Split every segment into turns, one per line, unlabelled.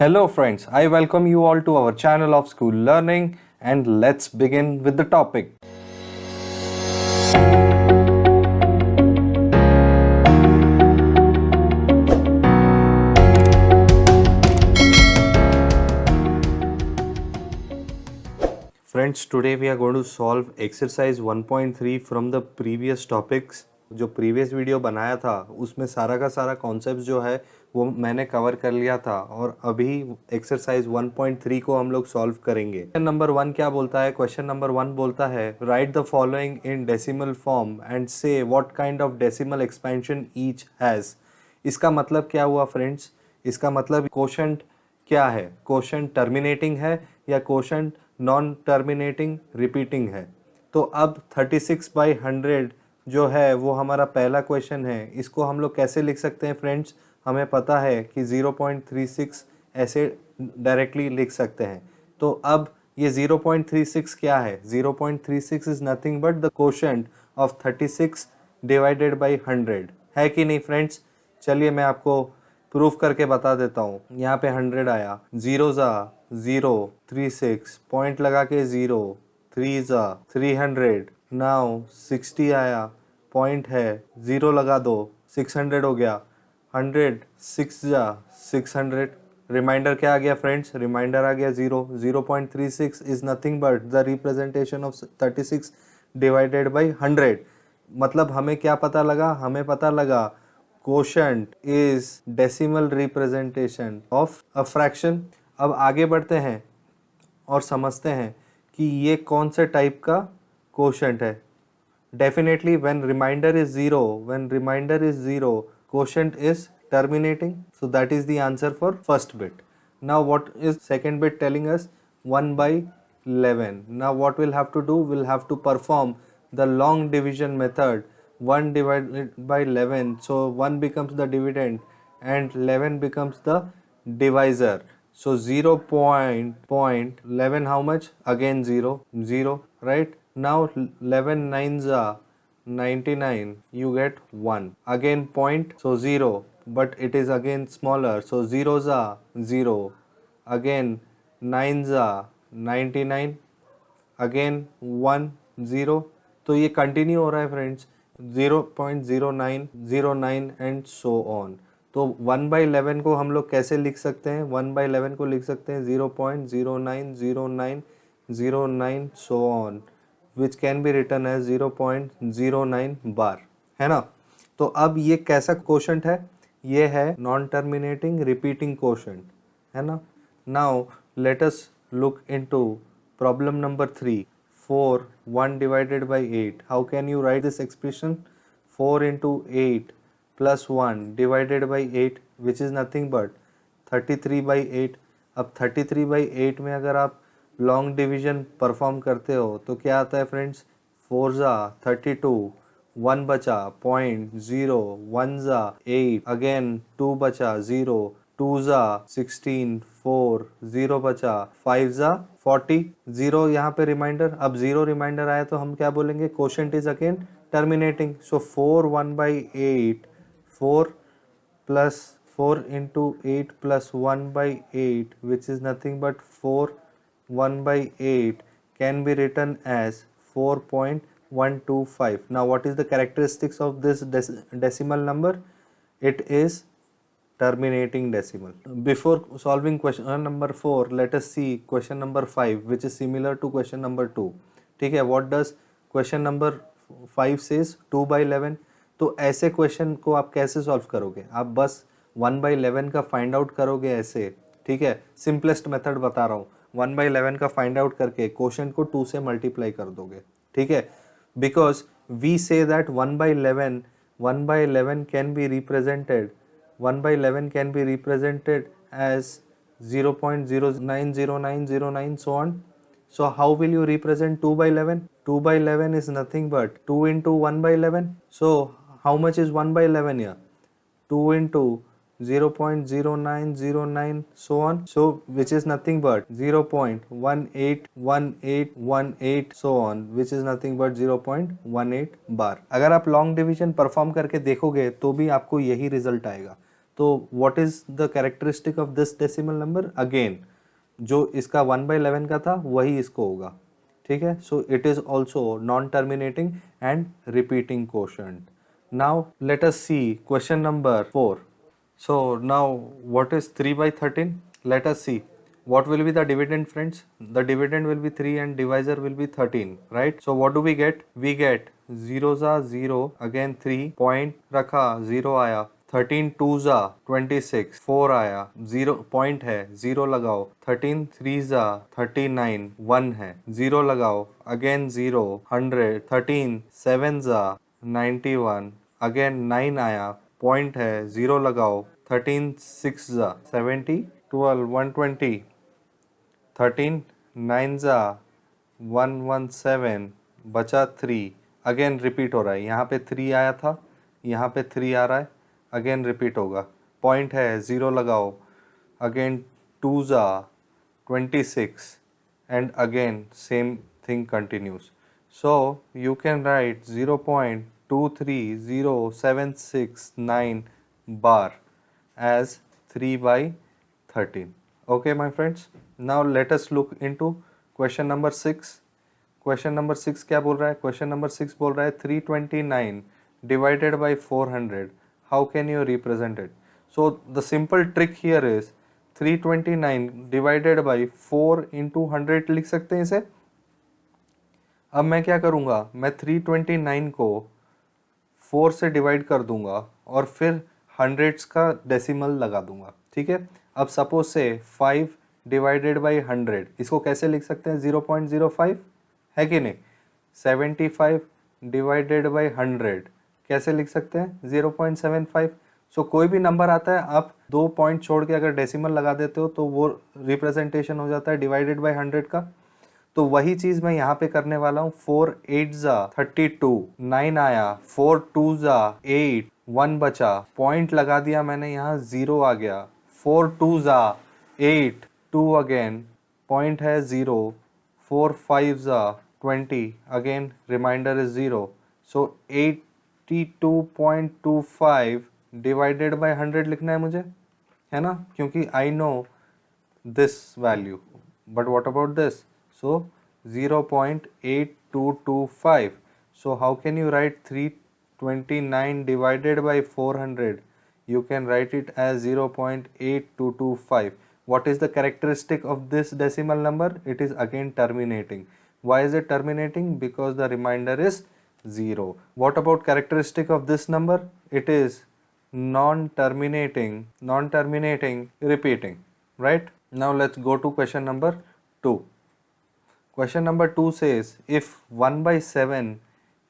Hello friends, I welcome you all to our channel of School Learning and let's begin with the topic. Friends, today we are going to solve exercise 1.3 from the previous topics. जो previous video बनाया था उसमें सारा का सारा concept जो है वो मैंने कवर कर लिया था और अभी एक्सरसाइज 1.3 को हम लोग सॉल्व करेंगे। क्वेश्चन नंबर 1 क्या बोलता है? क्वेश्चन नंबर 1 बोलता है write the following in decimal form and say what kind of decimal expansion each has. इसका मतलब क्या हुआ फ्रेंड्स? इसका मतलब कोशेंट क्या है? कोशेंट टर्मिनेटिंग है या कोशेंट नॉन टर्मिनेटिंग रिपीटिंग है? तो अब 36/100 जो है वो हमारा पहला क्वेश्चन है। इसको हम लोग कैसे लिख सकते हैं फ्रेंड्स? हमें पता है कि 0.36 ऐसे डायरेक्टली लिख सकते हैं। तो अब ये 0.36 क्या है? 0.36 is nothing but the quotient of 36 divided by 100 है कि नहीं फ्रेंड्स? चलिए मैं आपको प्रूफ करके बता देता हूँ। यहाँ पे 100 आया, 0 ज़ा 0, 36 पॉइंट लगा के 0, 3 ज़ा 300, नाउ 60 आया, पॉइंट है 0 लगा दो, 600 हो गया, 100 6 ज़ा 600, रिमाइंडर क्या आ गया फ्रेंड्स? रिमाइंडर आ गया 0। 0.36 is nothing but the representation of 36 divided by 100। मतलब हमें क्या पता लगा? हमें पता लगा quotient is decimal representation of a fraction। अब आगे बढ़ते हैं और समझते हैं कि ये कौन से टाइप का quotient है। Definitely when remainder is 0, quotient is terminating, so that is the answer for first bit. Now what is second bit telling us? 1/11. Now what we'll have to do? We'll have to perform the long division method. 1 divided by 11, so 1 becomes the dividend and 11 becomes the divisor. So 0.11 how much? Again 0, right? Now 11 9s are 99, you get 1. Again point, so 0, but it is again smaller, so 0s are 0. Again 9s are 99, again 1 0। तो ये continue हो रहा है friends, 0.0909 and so on. तो 1/11 को हम लोग कैसे लिख सकते हैं? 1/11 को लिख सकते हैं 0.090909 so on, which can be written as 0.09 bar, है ना? तो अब ये कैसा कोशेंट है? ये है नॉन टर्मिनेटिंग रिपीटिंग कोशेंट, है ना? Now let us look into problem number 3। 4 1 divided by 8. How can you write this expression? 4 into 8 plus 1 divided by 8, which is nothing but 33/8। अब 33/8 में अगर आप लॉन्ग डिवीजन परफॉर्म करते हो तो क्या आता है फ्रेंड्स? 4 ज़ा 32, 1 बचा, पॉइंट 0, 1 ज़ा 8, अगेन 2 बचा 0, 2 ज़ा 16, 4 0 बचा, 5 ज़ा 40, 0 यहाँ पे रिमाइंडर। अब 0 रिमाइंडर आया तो हम क्या बोलेंगे? Quotient is again terminating. So 4 1/8, 4 plus 4 into 8 plus 1/8, which is nothing but 4 1/8 can be written as 4.125. Now what is the characteristics of this decimal number? It is terminating decimal. Before solving question number 4, let us see question number 5, which is similar to question number 2. ठीक है, what does question number 5 says? 2/11। तो ऐसे question को आप कैसे solve करोगे? आप बस 1/11 का फाइंड आउट करोगे ऐसे, ठीक है? सिंपलेस्ट मेथड बता रहा हूँ, 1/11 का फाइंड आउट करके क्वेश्चन को 2 से मल्टीप्लाई कर दोगे, ठीक है? Because we say that 1/11 can be represented 1/11 can be represented as 0.090909 so on. So how will you represent 2/11? 2/11 is nothing but 2 into 1/11. So how much is 1/11 here? 2 into 0.0909 so on, so which is nothing but 0.181818 so on, which is nothing but 0.18 बार। अगर आप long division perform करके देखोगे तो भी आपको यही result आएगा। तो what is the characteristic of this decimal number? Again जो इसका 1/11 का था वही इसको होगा, ठीक है। So it is also non terminating and repeating quotient. Now let us see question number 4. So now what is 3/13? Let us see. What will be the dividend, friends? The dividend will be 3 and divisor will be 13, right? So what do we get? We get 0 za 0, again 3, point रखा 0 आया, 13 2 जा 26, 4 आया, 0 point है 0 लगाओ, 13 3 जा 39, 1 है 0 लगाओ, again 0, 100, 13 7 जा 91, अगेन 9 आया, पॉइंट है 0 लगाओ, 13 6 जा 70, 12 120, 13 9 जा 117, बचा 3, अगेन रिपीट हो रहा है, यहाँ पे 3 आया था, यहाँ पे 3 आ रहा है, अगेन रिपीट होगा, पॉइंट है 0 लगाओ, अगेन 2 जा 26 and again same thing continues. So you can write 0.230769 bar as 3/13. Okay my friends, now let us look into question number 6. Question number 6 क्या बोल रहा है? क्वेश्चन नंबर 6 बोल रहा है 329 divided by 400, how can you represent it? So the simple trick here is 329 divided by 4 into 100 लिख सकते हैं इसे। अब मैं क्या करूँगा, मैं 329 को 4 से डिवाइड कर दूंगा और फिर हंड्रेड्स का डेसिमल लगा दूंगा, ठीक है। अब सपोज से 5 डिवाइडेड बाई 100, इसको कैसे लिख सकते हैं? 0.05 है कि नहीं। 75 डिवाइडेड बाई 100 कैसे लिख सकते हैं? 0.75। सो कोई भी नंबर आता है आप 2 पॉइंट छोड़ के अगर डेसिमल लगा देते हो तो वो रिप्रेजेंटेशन हो जाता है डिवाइडेड बाई 100 का। तो वही चीज मैं यहाँ पे करने वाला हूँ। 4 8 जा 32, 9 आया, 4 2 जा 8, 1 बचा, पॉइंट लगा दिया मैंने यहाँ, 0 आ गया, 4 2 जा 8, 2 अगेन, पॉइंट है 0, 4 5 जा 20, again remainder is 0। So 82.25 divided by 100 लिखना है मुझे, है ना, क्योंकि I know this value, but what about this? So 0.8225. So how can you write 329 divided by 400? You can write it as 0.8225. What is the characteristic of this decimal number? It is again terminating. Why is it terminating? Because the remainder is 0. What about characteristic of this number? It is non-terminating, repeating, right? Now let's go to question number 2. Question number 2 says if 1/7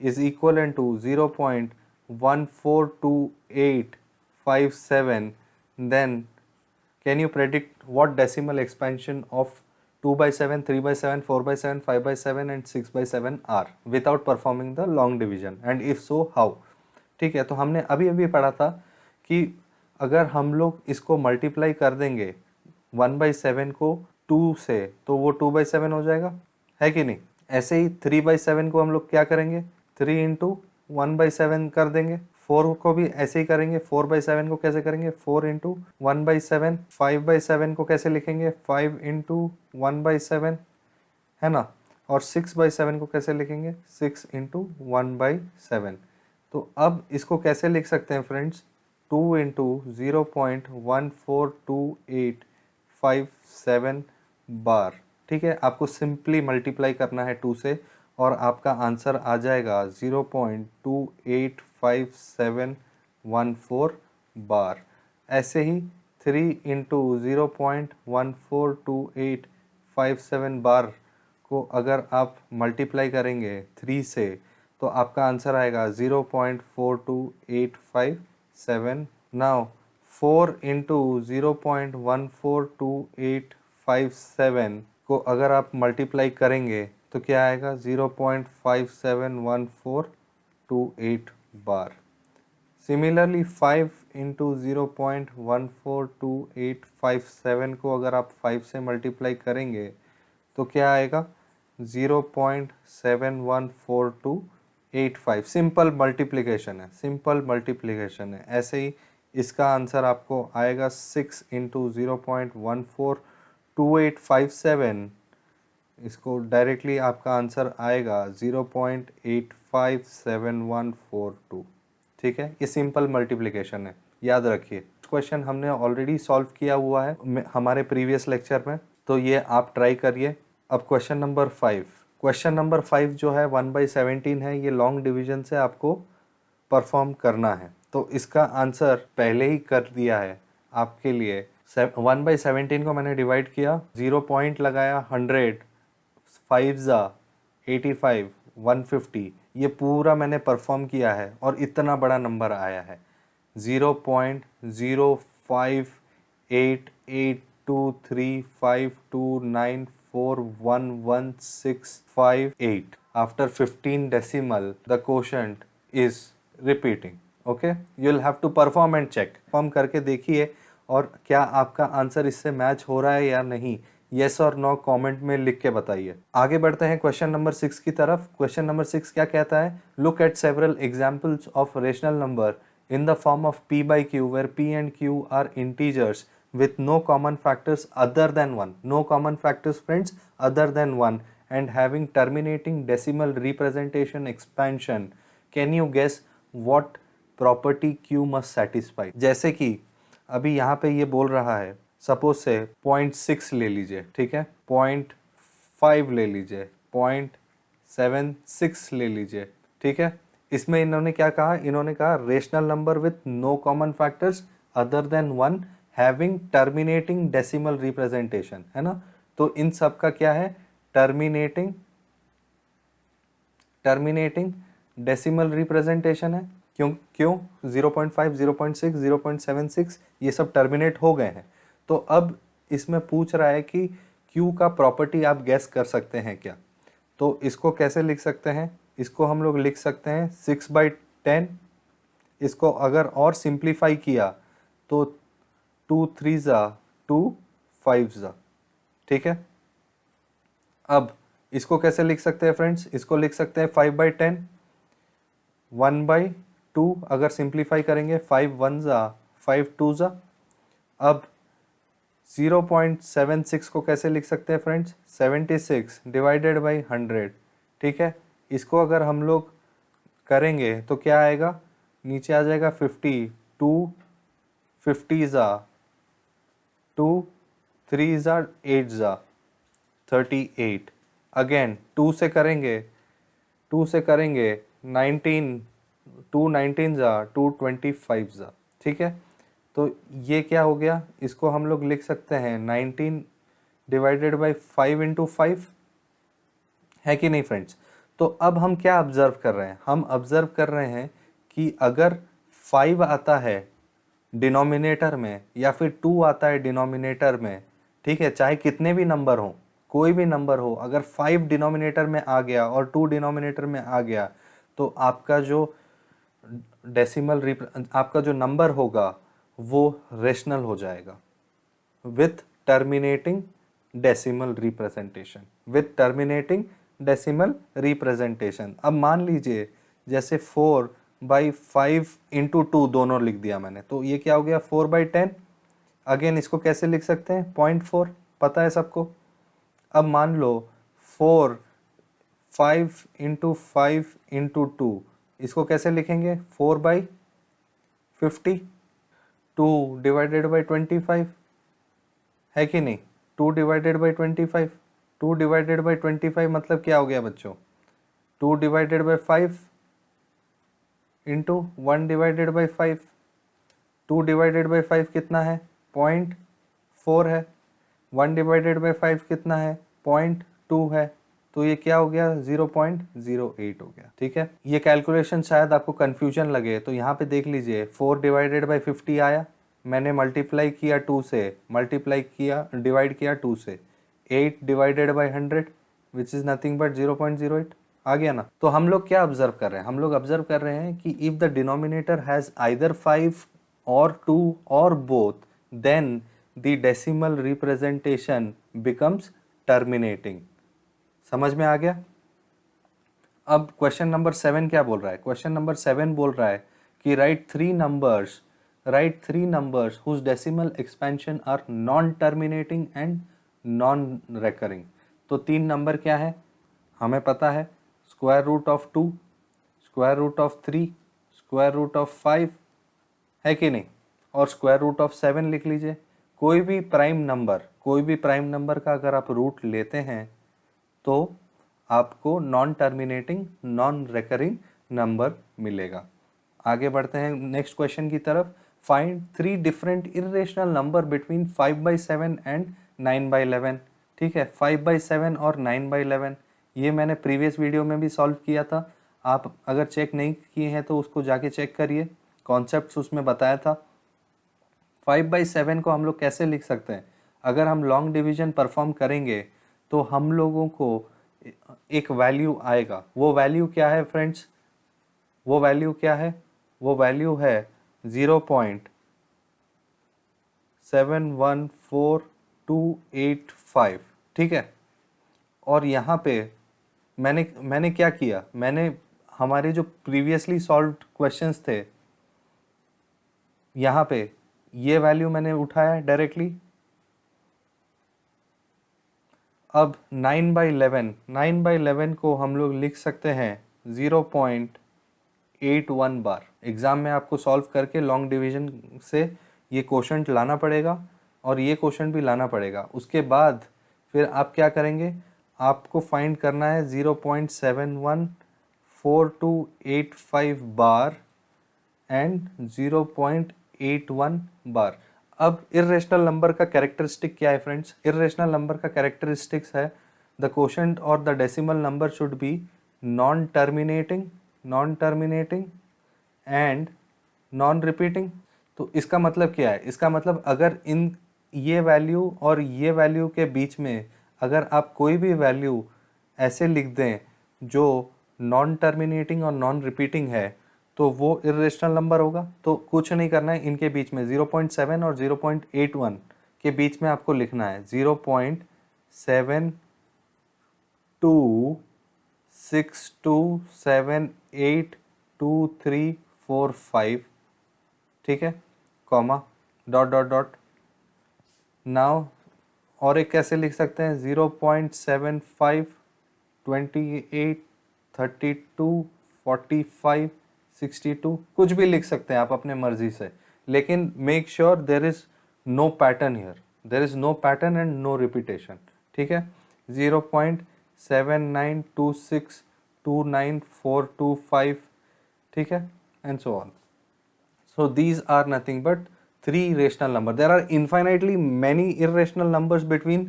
is equivalent to 0.142857, then can you predict what decimal expansion of 2/7, 3/7, 4/7, 5/7 and 6/7 are without performing the long division, and if so how? ठीक है, तो हमने अभी अभी पढ़ा था कि अगर हम लोग इसको मल्टीप्लाई कर देंगे 1/7 को 2 से तो वो 2/7 हो जाएगा, है कि नहीं। ऐसे ही 3/7 को हम लोग क्या करेंगे, 3 इंटू 1/7 कर देंगे। 4 को भी ऐसे ही करेंगे। 4/7 को कैसे करेंगे, 4 इंटू 1/7। 5/7 को कैसे लिखेंगे, 5 इंटू 1/7, है ना। और 6/7 को कैसे लिखेंगे, 6 इंटू 1/7। तो अब इसको कैसे लिख सकते हैं फ्रेंड्स, 2 इंटू 0.142857 बार, ठीक है। आपको सिंपली मल्टीप्लाई करना है 2 से और आपका आंसर आ जाएगा 0.285714 बार। ऐसे ही 3 इंटू 0.142857 बार को अगर आप मल्टीप्लाई करेंगे 3 से तो आपका आंसर आएगा 0.42857। नाउ 4 इंटू 0.142857 को अगर आप मल्टीप्लाई करेंगे तो क्या आएगा, 0.571428 बार। सिमिलरली 5 इंटू 0.142857 को अगर आप 5 से मल्टीप्लाई करेंगे तो क्या आएगा, 0.71428। सिंपल मल्टीप्लिकेशन है, ऐसे ही इसका आंसर आपको आएगा 6 इंटू 0.142857। इसको डायरेक्टली आपका आंसर आएगा 0.857142। ठीक है, ये सिंपल मल्टीप्लिकेशन है, याद रखिए। क्वेश्चन हमने ऑलरेडी सॉल्व किया हुआ है हमारे प्रीवियस लेक्चर में, तो ये आप ट्राई करिए। अब क्वेश्चन नंबर 5, क्वेश्चन नंबर 5 जो है 1/17 है, ये लॉन्ग डिवीजन से आपको परफॉर्म करना है। तो इसका आंसर पहले ही कर दिया है आपके लिए। 1/17 को मैंने डिवाइड किया, 0 पॉइंट लगाया, 100, 5 ज़ा 85, 150, ये पूरा मैंने परफॉर्म किया है और इतना बड़ा नंबर आया है। 0.05882352941165 after 15 decimal the quotient is repeating. Okay, you'll have to perform and check. Perform करके देखिए और क्या आपका आंसर इससे मैच हो रहा है या नहीं, येस और नो कमेंट में लिख के बताइए। आगे बढ़ते हैं क्वेश्चन नंबर 6 की तरफ। क्वेश्चन नंबर 6 क्या कहता है? Look at several examples of rational number in the form of p by q where p and q are integers with no common factors other than 1, no common factors friends other than 1, and having terminating decimal representation expansion. Can you guess what property q must satisfy? जैसे कि अभी यहाँ पे ये बोल रहा है, suppose से 0.6 ले लीजिए, ठीक है, 0.5 ले लीजिए, 0.76 ले लीजिए, ठीक है। इसमें इन्होंने क्या कहा? इन्होंने कहा rational number with no common factors other than 1 having terminating decimal representation, है ना। तो इन सब का क्या है? टर्मिनेटिंग डेसिमल रिप्रेजेंटेशन है। क्यों 0.5, 0.6, 0.76 ये सब टर्मिनेट हो गए हैं। तो अब इसमें पूछ रहा है कि Q का प्रॉपर्टी आप गैस कर सकते हैं क्या? तो इसको कैसे लिख सकते हैं? इसको हम लोग लिख सकते हैं 6/10। इसको अगर और सिंप्लीफाई किया तो 2 3 ज़ा 2 5 ज़ा, ठीक है। अब इसको कैसे लिख सकते हैं फ्रेंड्स? इसको लिख सकते हैं 5/10, 1/2 अगर सिंप्लीफाई करेंगे, 5 1 ज़ा 5 2 ज़ा। अब 0.76 को कैसे लिख सकते हैं फ्रेंड्स? 76 डिवाइडेड बाई 100, ठीक है। इसको अगर हम लोग करेंगे तो क्या आएगा? नीचे आ जाएगा 50, 2 50 ज़ा 2 3 ज़ा 8 ज़ा 38। अगेन 2 से करेंगे 19, 2 19 ज़ा 2 25 ज़ा, ठीक है। तो ये क्या हो गया? इसको हम लोग लिख सकते हैं 19 डिवाइडेड बाई 5 इंटू 5, है कि नहीं फ्रेंड्स? तो अब हम क्या ऑब्जर्व कर रहे हैं? हम ऑब्जर्व कर रहे हैं कि अगर 5 आता है डिनोमिनेटर में या फिर 2 आता है डिनोमिनेटर में, ठीक है, चाहे कितने भी नंबर हो, कोई भी नंबर हो, अगर 5 डिनोमिनेटर में आ गया और 2 डिनोमिनेटर में आ गया तो आपका जो आपका जो नंबर होगा वो रेशनल हो जाएगा विथ टर्मिनेटिंग डेसिमल रिप्रेजेंटेशन। अब मान लीजिए जैसे 4/5 इंटू 2 दोनों लिख दिया मैंने, तो ये क्या हो गया? 4/10। अगेन इसको कैसे लिख सकते हैं? 0.4, पता है सबको। अब मान लो 5 इंटू 5 इंटू 2, इसको कैसे लिखेंगे? 4/50, 2 डिवाइडेड बाई 25, है कि नहीं? 2 डिवाइडेड बाई 25, 2 डिवाइडेड बाई 25 मतलब क्या हो गया बच्चों? 2 divided by 5 into 1 divided by 5। 2 divided by 5 कितना है? 0.4 है। 1 डिवाइडेड बाई 5 कितना है? 0.2 है। तो ये क्या हो गया? 0.08 हो गया, ठीक है। ये कैलकुलेशन शायद आपको कंफ्यूजन लगे, तो यहाँ पे देख लीजिए 4 डिवाइडेड बाई 50 आया, मैंने मल्टीप्लाई किया 2 से, डिवाइड किया 2 से। 8 divided by 100 which is nothing but 0.08 आ गया ना। तो हम लोग क्या ऑब्जर्व कर रहे हैं? हम लोग ऑब्जर्व कर रहे हैं कि if the denominator has either 5 और 2 और बोथ, then the decimal representation becomes terminating. समझ में आ गया? अब क्वेश्चन नंबर 7 क्या बोल रहा है? क्वेश्चन नंबर 7 बोल रहा है कि right 3 numbers write three numbers whose decimal expansion are non-terminating and non-recurring. तो तीन नंबर क्या है हमें पता है, square root of 2, square root of 3, square root of 5, है कि नहीं, और स्क्वायर रूट ऑफ 7 लिख लीजिए। कोई भी प्राइम नंबर का अगर आप रूट लेते हैं तो आपको non terminating non recurring number मिलेगा। आगे बढ़ते हैं नेक्स्ट क्वेश्चन की तरफ। Find 3 different irrational number between 5/7 and 9/11। ठीक है, 5/7 और 9/11 ये मैंने प्रीवियस वीडियो में भी सॉल्व किया था। आप अगर चेक नहीं किए हैं तो उसको जाके चेक करिए, कॉन्सेप्ट्स उसमें बताया था। 5/7 को हम लोग कैसे लिख सकते हैं, अगर हम लॉन्ग डिवीजन परफॉर्म करेंगे तो हम लोगों को एक वैल्यू आएगा। वो वैल्यू क्या है फ्रेंड्स, वो वैल्यू क्या है, वो वैल्यू है 0.714285। ठीक है, और यहाँ पे मैंने क्या किया, मैंने हमारे जो प्रीवियसली सॉल्व्ड क्वेश्चंस थे यहाँ पे ये वैल्यू मैंने उठाया डायरेक्टली। अब 9/11 को हम लोग लिख सकते हैं 0.81 बार। एग्ज़ाम में आपको सॉल्व करके लॉन्ग डिवीजन से ये क्वोशंट लाना पड़ेगा और ये क्वोशंट भी लाना पड़ेगा। उसके बाद फिर आप क्या करेंगे, आपको फाइंड करना है 0.714285 बार एंड 0.81 बार। अब इर्रेशनल नंबर का कैरेक्टरिस्टिक क्या है फ्रेंड्स, इर्रेशनल नंबर का कैरेक्टरिस्टिक्स है द क्वोशंट और the decimal number should be non terminating and non repeating. तो इसका मतलब क्या है, इसका मतलब अगर इन ये वैल्यू और ये वैल्यू के बीच में अगर आप कोई भी वैल्यू ऐसे लिख दें जो नॉन टर्मिनेटिंग और नॉन रिपीटिंग है तो वो इर्रेशनल नंबर होगा। तो कुछ नहीं करना है, इनके बीच में 0.7 और 0.81 के बीच में आपको लिखना है 0.7262782345। ठीक है, comma dot dot dot. Now और एक कैसे लिख सकते हैं 0.7528324562, कुछ भी लिख सकते हैं आप अपने मर्जी से, लेकिन make sure there is no pattern here, there is no pattern and no repetition. ठीक है, 0.7926294425, ठीक है, and so on. So these are nothing but 3 rational numbers. There are infinitely many irrational numbers between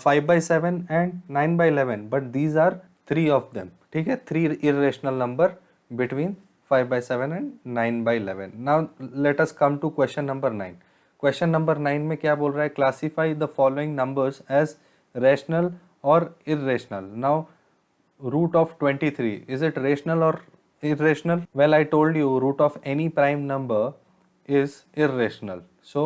5/7 and 9/11, but these are 3 of them. ठीक है, 3 irrational number between 5/7 and 9/11. Now let us come to question number 9. Question number 9 में क्या बोल रहा है, classify the following numbers as rational or irrational. Now root of 23, is it rational or irrational? Well, I told you root of any prime number is irrational, so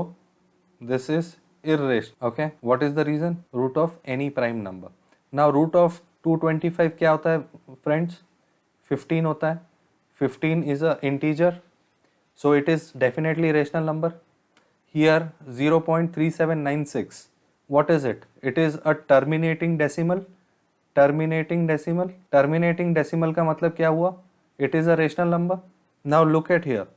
this is irrational. Okay, what is the reason? Root of any prime number. Now root of 225 क्या होता है friends? 15 होता है। 15 is a integer, so it is definitely rational number. Here 0.3796, what is it? It is a terminating decimal का मतलब क्या हुआ, it is a rational number. Now look at here,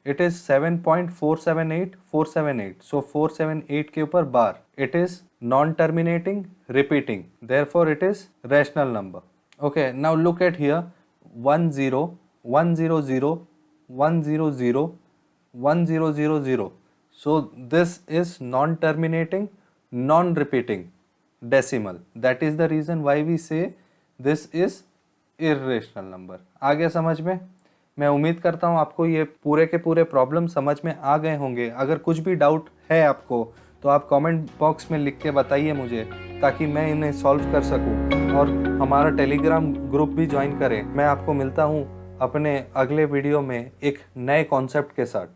it is 7.478478, so 478 के ऊपर बार, it is non terminating repeating, therefore it is rational number. Okay, now look at here 10 100 100 1000, so this is non terminating non repeating decimal. That is the reason why we say this is irrational number. आ गया समझ में? मैं उम्मीद करता हूँ आपको ये पूरे के पूरे प्रॉब्लम समझ में आ गए होंगे। अगर कुछ भी डाउट है आपको तो आप कमेंट बॉक्स में लिख के बताइए मुझे, ताकि मैं इन्हें सॉल्व कर सकूँ और हमारा टेलीग्राम ग्रुप भी ज्वाइन करें। मैं आपको मिलता हूँ अपने अगले वीडियो में एक नए कॉन्सेप्ट के साथ।